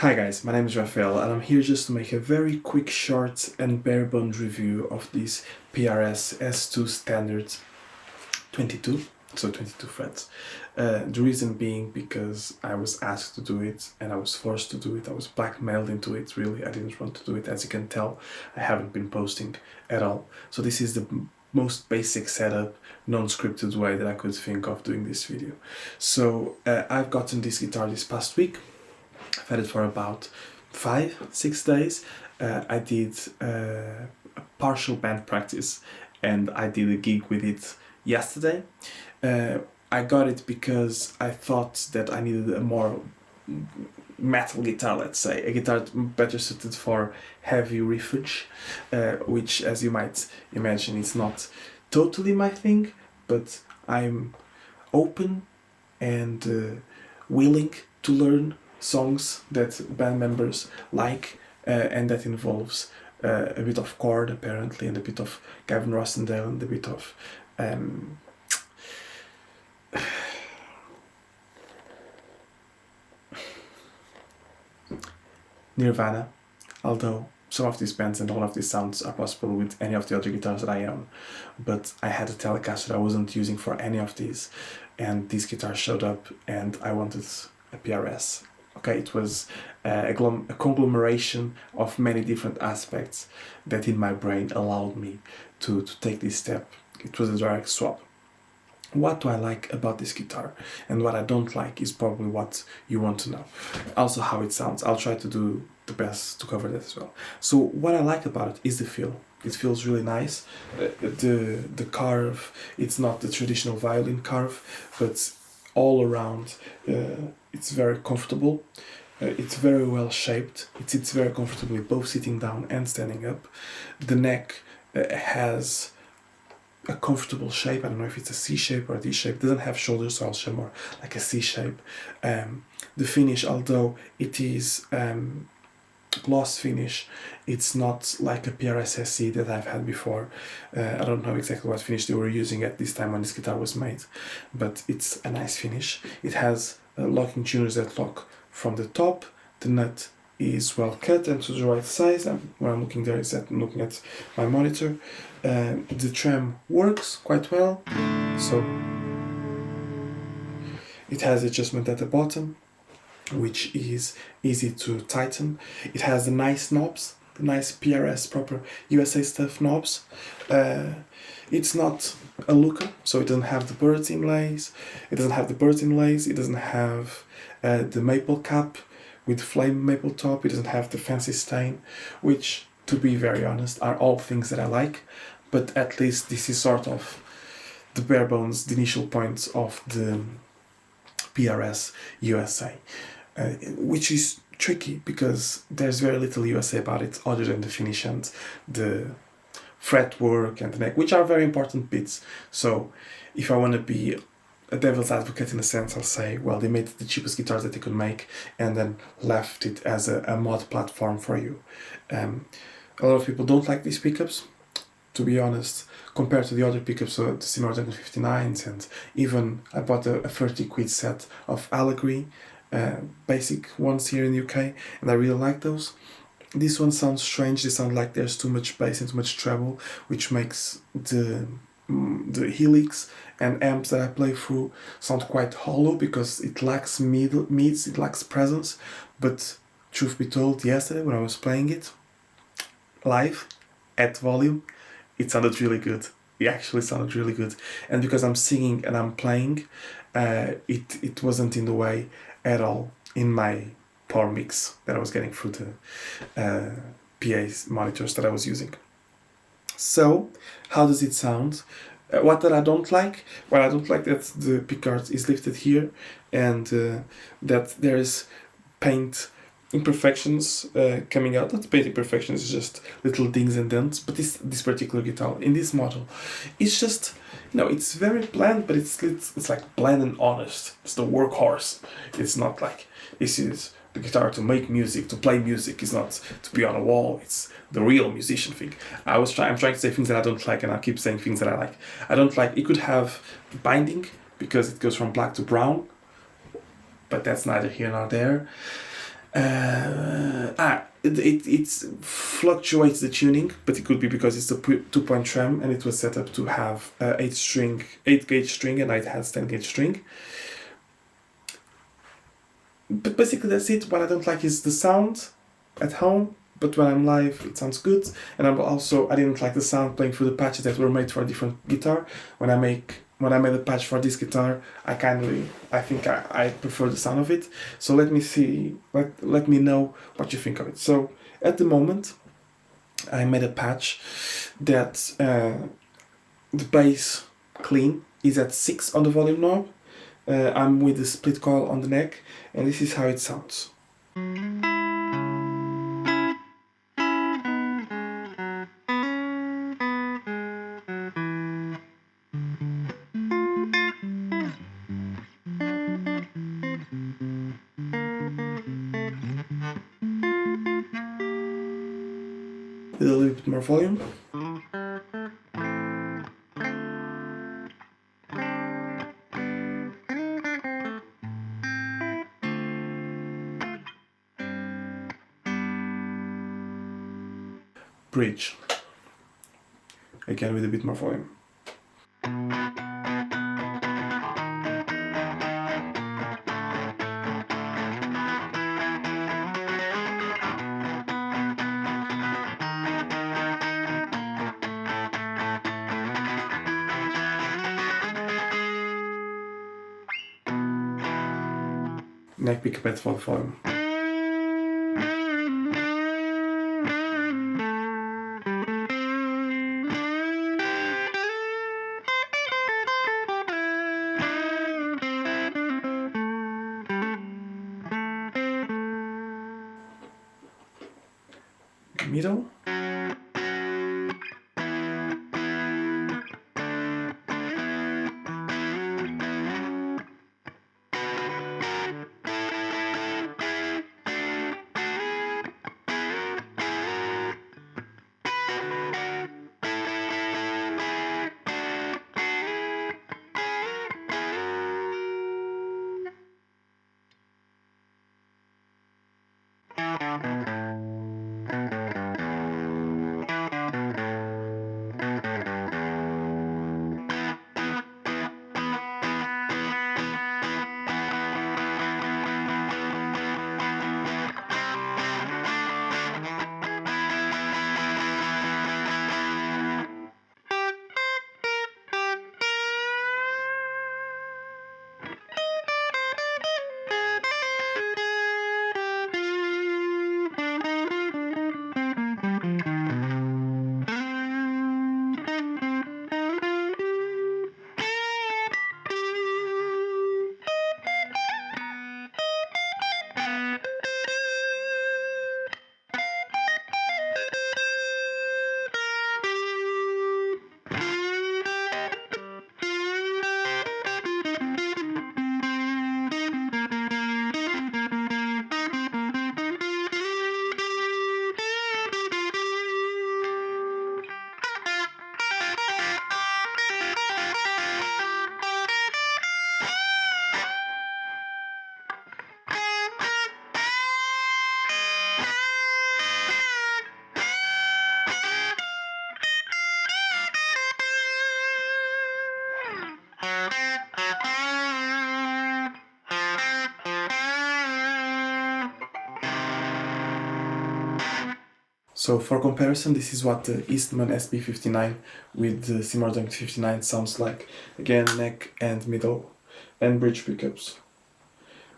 Hi guys, my name is Rafael and I'm here just to make a very quick, short and bare bones review of this PRS S2 Standard 22, so 22 frets. The reason being because I was asked to do it and I was forced to do it. I was blackmailed into it, really. I didn't want to do it. As you can tell, I haven't been posting at all. So this is the most basic setup, non-scripted way that I could think of doing this video. So I've gotten this guitar this past week. I've had it for about 5-6 days. I did a partial band practice and I did a gig with it yesterday. I got it because I thought that I needed a more metal guitar, let's say, a guitar better suited for heavy riffage, which, as you might imagine, is not totally my thing, but I'm open and willing to learn songs that band members like, and that involves a bit of chord apparently, and a bit of Gavin Rossendale, and a bit of Nirvana, although some of these bands and all of these sounds are possible with any of the other guitars that I own. But I had a Telecaster I wasn't using for any of these, and this guitar showed up and I wanted a PRS. Okay, it was a conglomeration of many different aspects that in my brain allowed me to take this step. It was a direct swap. What do I like about this guitar and what I don't like is probably what you want to know. Also how it sounds. I'll try to do the best to cover that as well. So what I like about it is the feel. It feels really nice. The carve, it's not the traditional violin carve, but all around it's very comfortable. It's very well shaped. It sits very comfortably both sitting down and standing up. The neck has a comfortable shape. I don't know if it's a C shape or a D shape. It doesn't have shoulders, so I'll show more like a C shape. The finish, although it is gloss finish, it's not like a PRS SC that I've had before. I don't know exactly what finish they were using at this time when this guitar was made, but it's a nice finish. It has locking tuners that lock from the top. The nut is well cut and to the right size. What I'm looking there is that I'm looking at my monitor. The trem works quite well, so it has adjustment at the bottom, which is easy to tighten. It has the nice knobs, the nice PRS proper USA stuff knobs. It's not a looker, so it doesn't have the birds inlays. It doesn't have the maple cap with flame maple top. It doesn't have the fancy stain, which, to be very honest, are all things that I like. But at least this is sort of the bare bones, the initial points of the PRS USA. Which is tricky because there's very little USA about it other than the finish and the fretwork and the neck, which are very important bits. So if I want to be a devil's advocate in a sense, I'll say, well, they made the cheapest guitars that they could make and then left it as a mod platform for you. A lot of people don't like these pickups, to be honest, compared to the other pickups, so the Sandard SB59s, and even I bought a 30 quid set of Allegory basic ones here in the UK, and I really like those. This one sounds strange. They sound like there's too much bass and too much treble, which makes the helix and amps that I play through sound quite hollow because it lacks mids, it lacks presence. But truth be told, yesterday when I was playing it live at volume, it sounded really good. It actually sounded really good, and because I'm singing and I'm playing, it wasn't in the way at all in my power mix that I was getting through the PA monitors that I was using. So, how does it sound? What that I don't like? Well, I don't like that the pickguard is lifted here and that there is paint imperfections coming out. Not paint imperfections, it's just little dings and dents. But this particular guitar, in this model, it's just, it's very bland, but it's like bland and honest. It's the workhorse. It's not like this is the guitar to make music, to play music. It's not to be on a wall. It's the real musician thing. I'm trying to say things that I don't like, and I keep saying things that I like. I don't like. It could have binding because it goes from black to brown, but that's neither here nor there. it fluctuates the tuning, but it could be because it's a 2-point tram and it was set up to have 8 gauge string, and it has 10 gauge string. But basically that's it. What I don't like is the sound at home, but when I'm live it sounds good. And I didn't like the sound playing through the patches that were made for a different guitar. When I made a patch for this guitar, I think I prefer the sound of it. So let me know what you think of it. So at the moment I made a patch that the bass clean is at 6 on the volume knob. I'm with the split coil on the neck, and this is how it sounds. With a little bit more volume. Bridge. Again with a bit more volume. Neck pickup at full volume. Middle. So for comparison, this is what the Eastman SB59 with the Sandard 59 sounds like. Again, neck and middle and bridge pickups.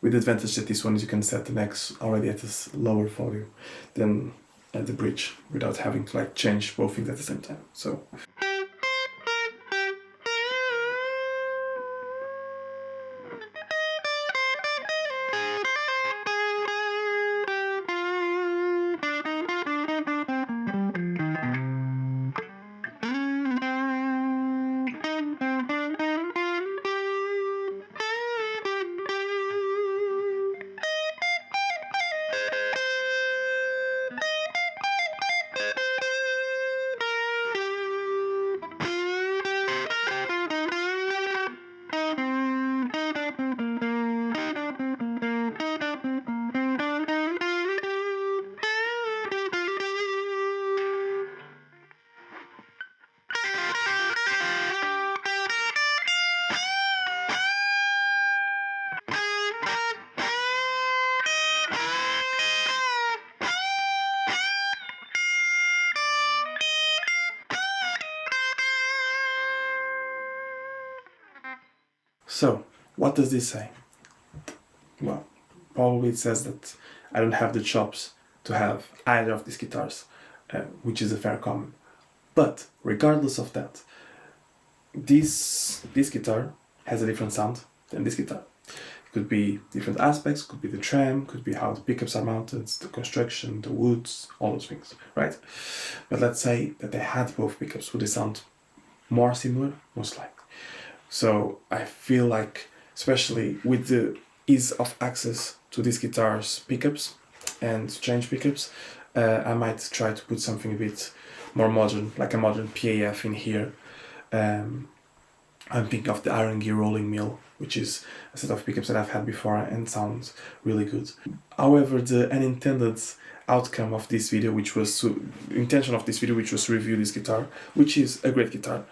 With the advantage that this one you can set the necks already at a lower volume than at the bridge without having to change both things at the same time. So. So, what does this say? Well, probably it says that I don't have the chops to have either of these guitars, which is a fair comment. But regardless of that, this guitar has a different sound than this guitar. It could be different aspects, could be the trem, could be how the pickups are mounted, the construction, the woods, all those things, right? But let's say that they had both pickups, would they sound more similar? Most likely. So I feel like, especially with the ease of access to this guitar's pickups and change pickups, I might try to put something a bit more modern, like a modern PAF in here. I'm thinking of the Iron Gear rolling mill, which is a set of pickups that I've had before and sounds really good. However, the unintended outcome of this video, which was to review this guitar, which is a great guitar,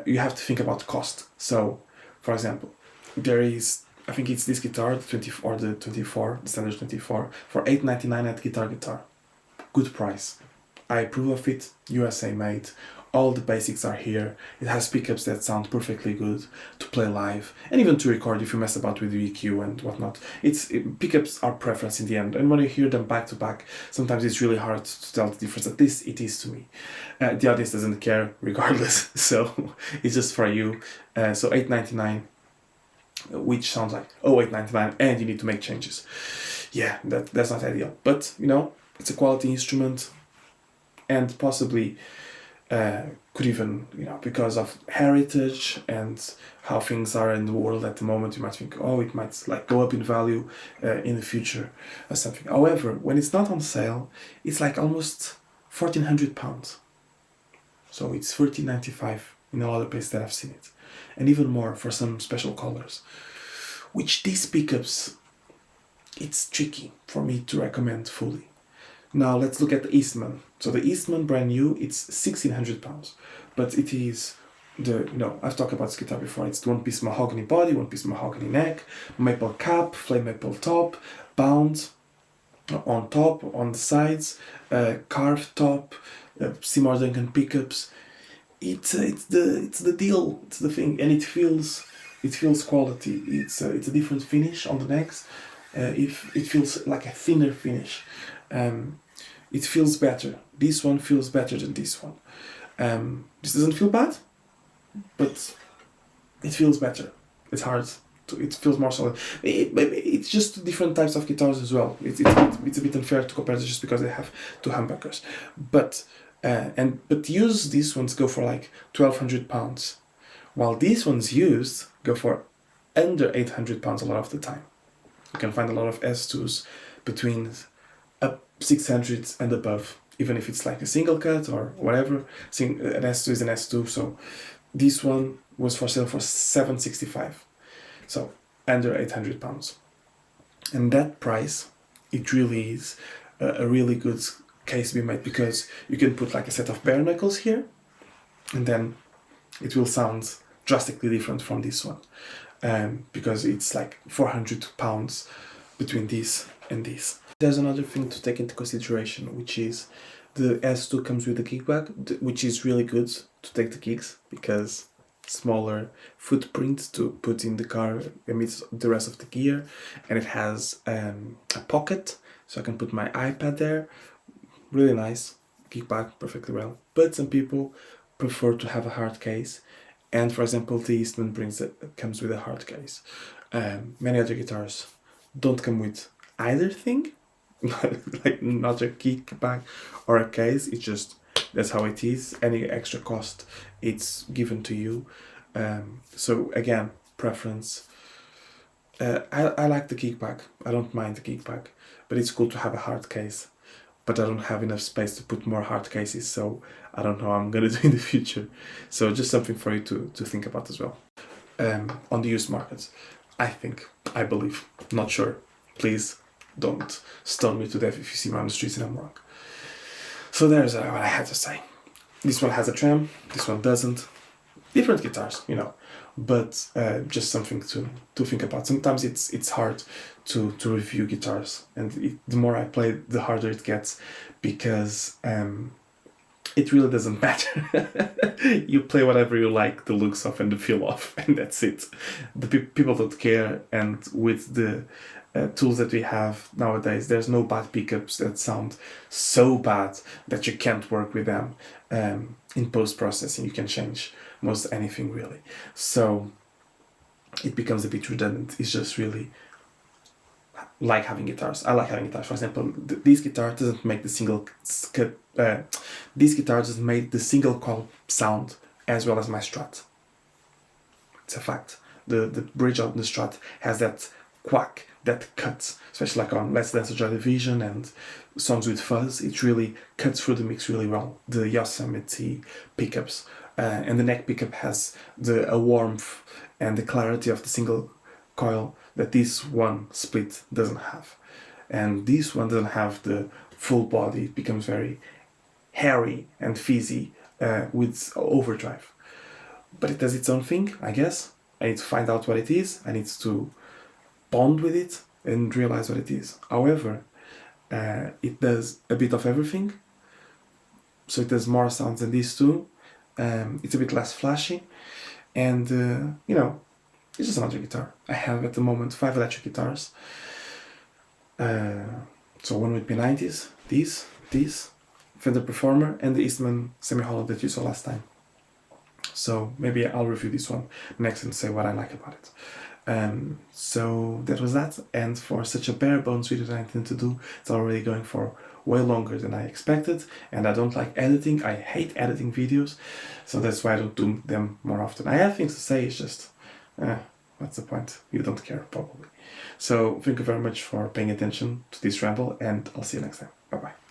you have to think about cost. So, for example, there is, I think it's this guitar, the Sandard 24, for $8.99 at Guitar. Good price. I approve of it, USA made. All the basics are here. It has pickups that sound perfectly good to play live and even to record if you mess about with the EQ and whatnot. Pickups are preference in the end, and when you hear them back to back, sometimes it's really hard to tell the difference. At least it is to me. The audience doesn't care regardless, so it's just for you. So $8.99, which sounds like $8.99, and you need to make changes. Yeah, that's not ideal, but you know, it's a quality instrument, and possibly could even, you know, because of heritage and how things are in the world at the moment, you might think, oh, it might like go up in value in the future or something. However, when it's not on sale, it's like almost £1,400. So it's $13.95 in a lot of places that I've seen it, and even more for some special colors. Which these pickups, it's tricky for me to recommend fully. Now let's look at the Eastman. So the Eastman brand new, it's £1,600, but it is I've talked about this guitar before. It's the one-piece mahogany body, one-piece mahogany neck, maple cap, flame maple top, bound on top, on the sides, carved top, Seymour Duncan pickups. It's the deal. It's the thing, and it feels quality. It's a different finish on the necks. It feels like a thinner finish. It feels better. This one feels better than this one. This doesn't feel bad, but it feels better. It's hard. It feels more solid. It's just different types of guitars as well. It's a bit unfair to compare just because they have two humbuckers. But used, these ones go for like £1,200, while these ones used go for under £800 a lot of the time. You can find a lot of S2s between 600 and above, even if it's like a single cut or whatever. An S2 is an S2, so this one was for sale for $765, so under £800. And that price, it really is a really good case to be made, because you can put like a set of bare knuckles here, and then it will sound drastically different from this one, because it's like £400 between this and this. There's another thing to take into consideration, which is the S2 comes with a kickback, which is really good to take the kicks, because smaller footprint to put in the car amidst the rest of the gear, and it has a pocket, so I can put my iPad there. Really nice, kickback perfectly well. But some people prefer to have a hard case, and for example, the Eastman comes with a hard case. Many other guitars don't come with either thing, like not a kickback or a case. It's just, that's how it is. Any extra cost, it's given to you. So again, preference. I like the kickback. I don't mind the kickback, but it's cool to have a hard case. But I don't have enough space to put more hard cases, so I don't know how I'm gonna do in the future. So just something for you to think about as well. On the used markets, I believe, not sure. Please don't stone me to death if you see me on the streets and I'm wrong. So there's what I had to say. This one has a trem, this one doesn't. Different guitars, you know, but just something to think about. Sometimes it's hard to review guitars, and the more I play, the harder it gets, because it really doesn't matter. You play whatever you like the looks of and the feel of, and that's it. The people don't care, and with the tools that we have nowadays, there's no bad pickups that sound so bad that you can't work with them. In post-processing, you can change most anything, really. So it becomes a bit redundant. It's just really like having guitars. I like having guitars. For example, this guitar doesn't make the this guitar doesn't make the single coil sound as well as my Strat. It's a fact. The bridge on the Strat has that quack, that cut, especially like on Let's Dance with Joy Division and songs with fuzz. It really cuts through the mix really well. The Yosemite pickups and the neck pickup has a warmth and the clarity of the single coil that this one split doesn't have. And this one doesn't have the full body. It becomes very hairy and fizzy with overdrive. But it does its own thing, I guess. I need to find out what it is. I need to bond with it and realize what it is. However, it does a bit of everything. So it does more sounds than these two. It's a bit less flashy. And, you know, it's just another guitar. I have at the moment 5 electric guitars. So one with P90s, these, Fender Performer, and the Eastman semi-hollow that you saw last time. So maybe I'll review this one next and say what I like about it. So that was that, and for such a bare bones video that I intend to do, it's already going for way longer than I expected, and I don't like editing. I hate editing videos, so that's why I don't do them more often. I have things to say, it's just, what's the point? You don't care, probably. So thank you very much for paying attention to this ramble, and I'll see you next time. Bye bye.